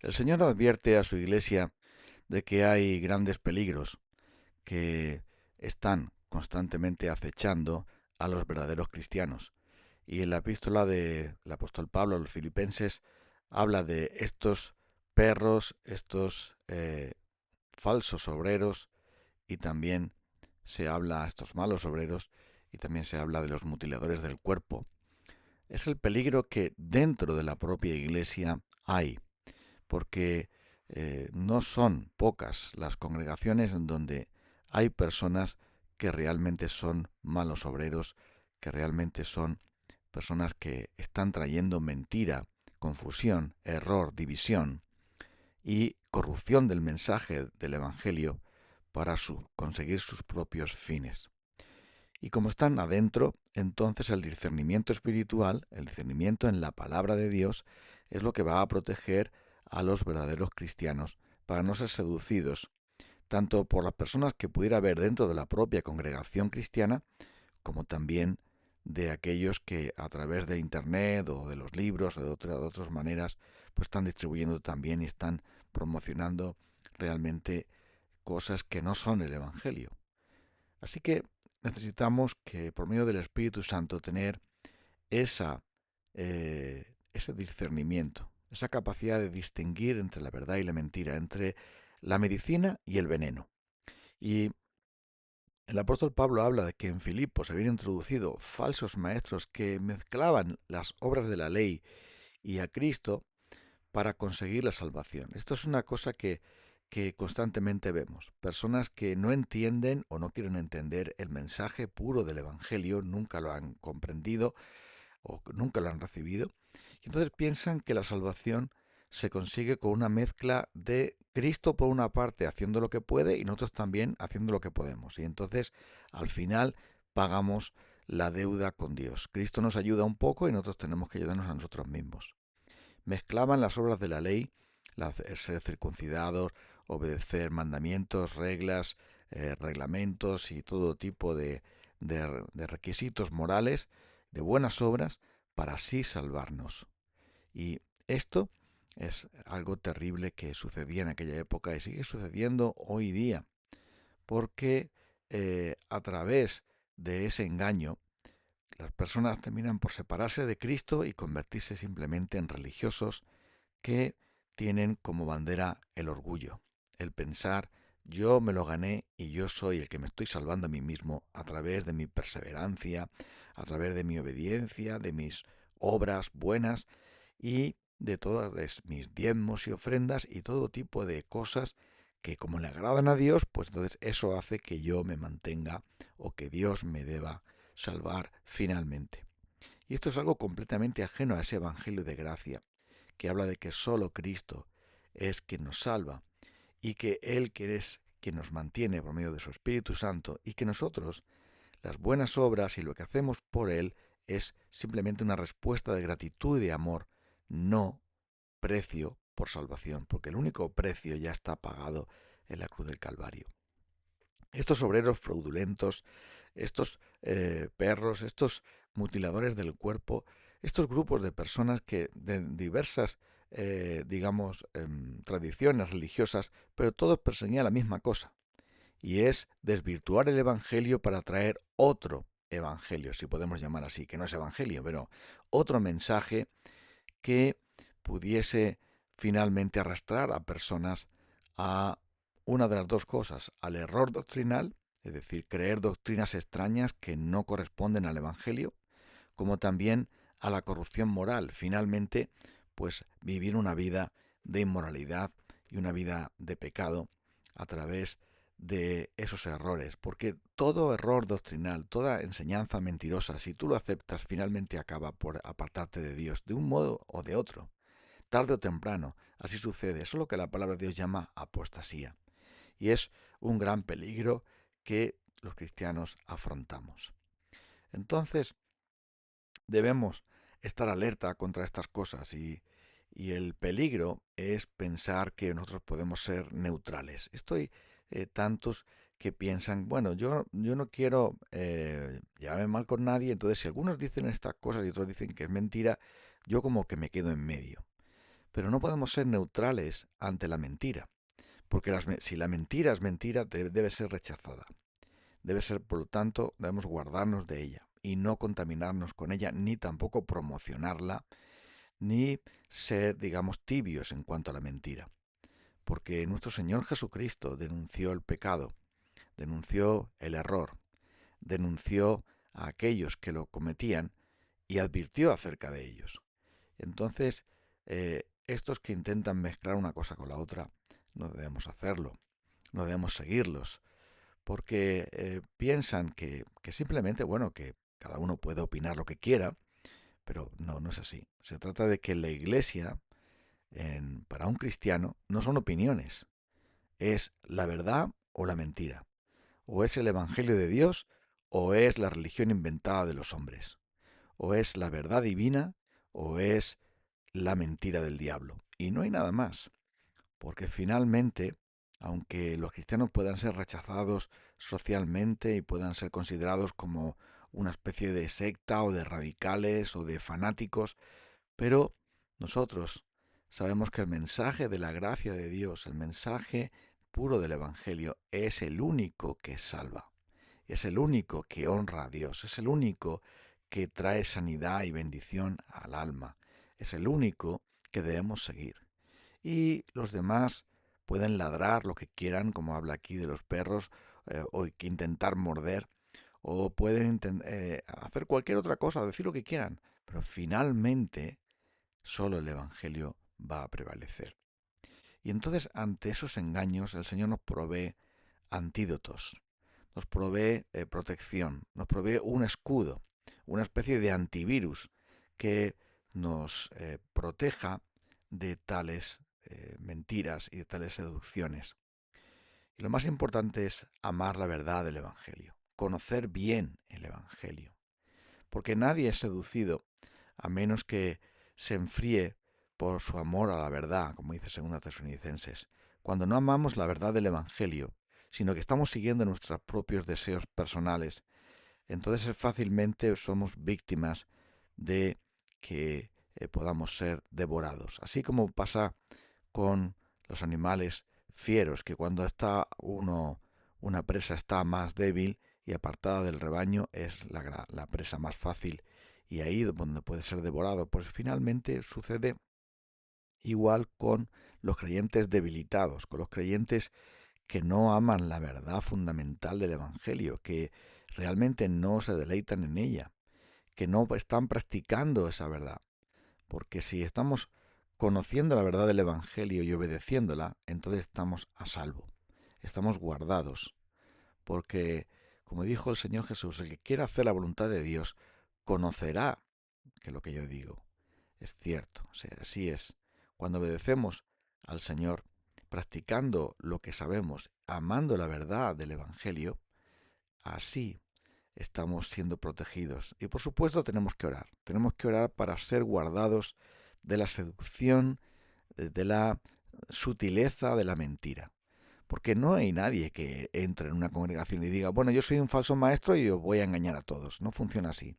El Señor advierte a su iglesia de que hay grandes peligros que están constantemente acechando a los verdaderos cristianos. Y en la epístola del apóstol Pablo a los filipenses habla de estos perros, estos falsos obreros, y también se habla a estos malos obreros, y también se habla de los mutiladores del cuerpo. Es el peligro que dentro de la propia iglesia hay, porque no son pocas las congregaciones en donde hay personas que realmente son malos obreros, que realmente son personas que están trayendo mentira, confusión, error, división y corrupción del mensaje del Evangelio para conseguir sus propios fines. Y como están adentro, entonces el discernimiento espiritual, el discernimiento en la palabra de Dios, es lo que va a proteger a los verdaderos cristianos para no ser seducidos tanto por las personas que pudiera haber dentro de la propia congregación cristiana, como también de aquellos que a través de Internet o de los libros o de otras maneras, pues están distribuyendo también y están promocionando realmente cosas que no son el Evangelio. Así que necesitamos que por medio del Espíritu Santo tener ese discernimiento, esa capacidad de distinguir entre la verdad y la mentira, entre la medicina y el veneno. Y el apóstol Pablo habla de que en Filipos se habían introducido falsos maestros que mezclaban las obras de la ley y a Cristo para conseguir la salvación. Esto es una cosa que constantemente vemos. Personas que no entienden o no quieren entender el mensaje puro del Evangelio, nunca lo han comprendido o nunca lo han recibido, y entonces piensan que la salvación se consigue con una mezcla de Cristo por una parte haciendo lo que puede y nosotros también haciendo lo que podemos. Y entonces al final pagamos la deuda con Dios. Cristo nos ayuda un poco y nosotros tenemos que ayudarnos a nosotros mismos. Mezclaban las obras de la ley, ser circuncidados, obedecer mandamientos, reglas, reglamentos y todo tipo de requisitos morales, de buenas obras, para así salvarnos. Y esto es algo terrible que sucedía en aquella época y sigue sucediendo hoy día, porque a través de ese engaño las personas terminan por separarse de Cristo y convertirse simplemente en religiosos que tienen como bandera el orgullo, el pensar yo me lo gané y yo soy el que me estoy salvando a mí mismo a través de mi perseverancia, a través de mi obediencia, de mis obras buenas y de todas mis diezmos y ofrendas y todo tipo de cosas que como le agradan a Dios, pues entonces eso hace que yo me mantenga o que Dios me deba salvar finalmente. Y esto es algo completamente ajeno a ese evangelio de gracia, que habla de que solo Cristo es quien nos salva y que Él que es quien nos mantiene por medio de su Espíritu Santo y que nosotros, las buenas obras y lo que hacemos por Él es simplemente una respuesta de gratitud y de amor, no precio por salvación, porque el único precio ya está pagado en la cruz del Calvario. Estos obreros fraudulentos, estos perros, estos mutiladores del cuerpo, estos grupos de personas que de diversas, digamos, tradiciones religiosas, pero todos perseguían la misma cosa, y es desvirtuar el Evangelio para traer otro Evangelio, si podemos llamar así, que no es Evangelio, pero otro mensaje que pudiese finalmente arrastrar a personas a una de las dos cosas, al error doctrinal, es decir, creer doctrinas extrañas que no corresponden al Evangelio, como también a la corrupción moral, finalmente, pues vivir una vida de inmoralidad y una vida de pecado a través de esos errores, porque todo error doctrinal, toda enseñanza mentirosa, si tú lo aceptas, finalmente acaba por apartarte de Dios, de un modo o de otro, tarde o temprano, así sucede, eso es lo que la palabra de Dios llama apostasía, y es un gran peligro que los cristianos afrontamos. Entonces, debemos estar alerta contra estas cosas y el peligro es pensar que nosotros podemos ser neutrales. Estoy tantos que piensan, bueno, yo no quiero llevarme mal con nadie, entonces si algunos dicen estas cosas y otros dicen que es mentira, yo como que me quedo en medio. pero no podemos ser neutrales ante la mentira, porque si la mentira es mentira, debe ser rechazada. Debe ser, por lo tanto, debemos guardarnos de ella y no contaminarnos con ella, ni tampoco promocionarla, ni ser, digamos, tibios en cuanto a la mentira. Porque nuestro Señor Jesucristo denunció el pecado, denunció el error, denunció a aquellos que lo cometían y advirtió acerca de ellos. Entonces, estos que intentan mezclar una cosa con la otra, no debemos hacerlo, no debemos seguirlos, porque piensan que simplemente, bueno, que cada uno puede opinar lo que quiera, pero no, no es así. Se trata de que la Iglesia, para un cristiano, no son opiniones, es la verdad o la mentira, o es el Evangelio de Dios o es la religión inventada de los hombres, o es la verdad divina o es la mentira del diablo. Y no hay nada más, porque finalmente, aunque los cristianos puedan ser rechazados socialmente y puedan ser considerados como una especie de secta o de radicales o de fanáticos, pero nosotros sabemos que el mensaje de la gracia de Dios, el mensaje puro del Evangelio, es el único que salva, es el único que honra a Dios, es el único que trae sanidad y bendición al alma, es el único que debemos seguir. Y los demás pueden ladrar lo que quieran, como habla aquí de los perros, o intentar morder, o pueden hacer cualquier otra cosa, decir lo que quieran, pero finalmente solo el Evangelio va a prevalecer. Y entonces, ante esos engaños, el Señor nos provee antídotos, nos provee protección, nos provee un escudo, una especie de antivirus que nos proteja de tales mentiras y de tales seducciones. Y lo más importante es amar la verdad del Evangelio, conocer bien el Evangelio, porque nadie es seducido a menos que se enfríe por su amor a la verdad, como dice 2 Tesalonicenses. Cuando no amamos la verdad del Evangelio, sino que estamos siguiendo nuestros propios deseos personales, entonces fácilmente somos víctimas de que podamos ser devorados. Así como pasa con los animales fieros, que cuando una presa está más débil y apartada del rebaño, es la presa más fácil y ahí donde puede ser devorado. Pues finalmente sucede igual con los creyentes debilitados, con los creyentes que no aman la verdad fundamental del Evangelio, que realmente no se deleitan en ella, que no están practicando esa verdad. Porque si estamos conociendo la verdad del Evangelio y obedeciéndola, entonces estamos a salvo, estamos guardados. Porque, como dijo el Señor Jesús, el que quiera hacer la voluntad de Dios, conocerá que lo que yo digo es cierto. O sea, así es. Cuando obedecemos al Señor, practicando lo que sabemos, amando la verdad del Evangelio, así estamos siendo protegidos. Y por supuesto tenemos que orar. Tenemos que orar para ser guardados de la seducción, de la sutileza de la mentira. Porque no hay nadie que entre en una congregación y diga, bueno, yo soy un falso maestro y os voy a engañar a todos. No funciona así.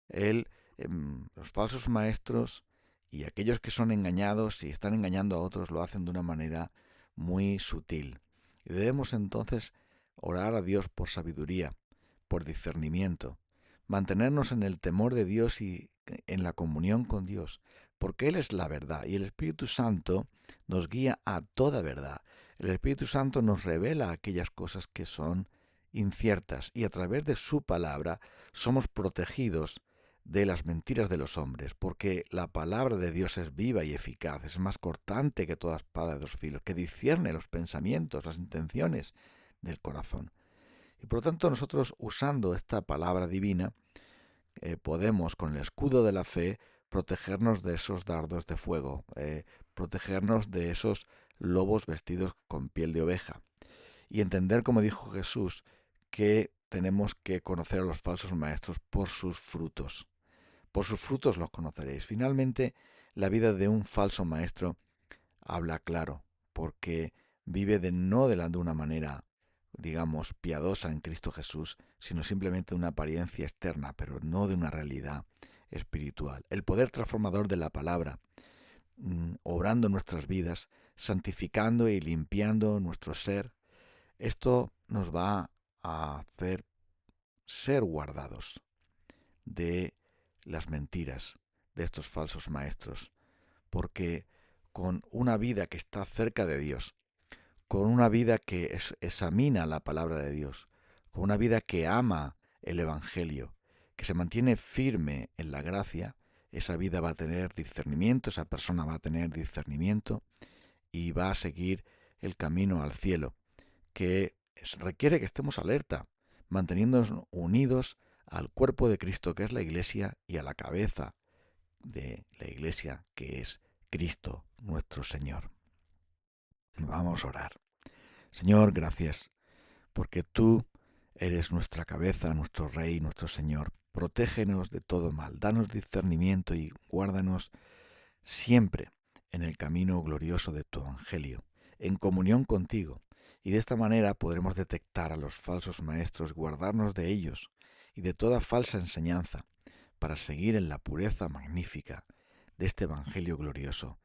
Los falsos maestros y aquellos que son engañados y están engañando a otros lo hacen de una manera muy sutil. Y debemos entonces orar a Dios por sabiduría, por discernimiento, mantenernos en el temor de Dios y en la comunión con Dios, porque Él es la verdad y el Espíritu Santo nos guía a toda verdad. El Espíritu Santo nos revela aquellas cosas que son inciertas y a través de su palabra somos protegidos de las mentiras de los hombres, porque la palabra de Dios es viva y eficaz, es más cortante que toda espada de dos filos, que discierne los pensamientos, las intenciones del corazón. Y por lo tanto nosotros, usando esta palabra divina, podemos, con el escudo de la fe, protegernos de esos dardos de fuego, protegernos de esos lobos vestidos con piel de oveja. Y entender, como dijo Jesús, que tenemos que conocer a los falsos maestros por sus frutos. Por sus frutos los conoceréis. Finalmente, la vida de un falso maestro habla claro, porque vive no de una manera, digamos, piadosa en Cristo Jesús, sino simplemente una apariencia externa, pero no de una realidad espiritual. El poder transformador de la palabra obrando en nuestras vidas, santificando y limpiando nuestro ser. Esto nos va a hacer ser guardados de las mentiras de estos falsos maestros, porque con una vida que está cerca de Dios, con una vida que examina la palabra de Dios, con una vida que ama el Evangelio, que se mantiene firme en la gracia, esa vida va a tener discernimiento, esa persona va a tener discernimiento y va a seguir el camino al cielo, que requiere que estemos alerta, manteniéndonos unidos al cuerpo de Cristo, que es la Iglesia, y a la cabeza de la Iglesia, que es Cristo nuestro Señor. Vamos a orar. Señor, gracias, porque tú eres nuestra cabeza, nuestro Rey, nuestro Señor. Protégenos de todo mal, danos discernimiento y guárdanos siempre en el camino glorioso de tu Evangelio, en comunión contigo, y de esta manera podremos detectar a los falsos maestros, guardarnos de ellos y de toda falsa enseñanza, para seguir en la pureza magnífica de este Evangelio glorioso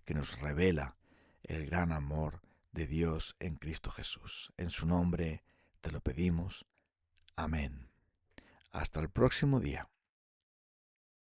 que nos revela el gran amor de Dios en Cristo Jesús. En su nombre te lo pedimos. Amén. Hasta el próximo día.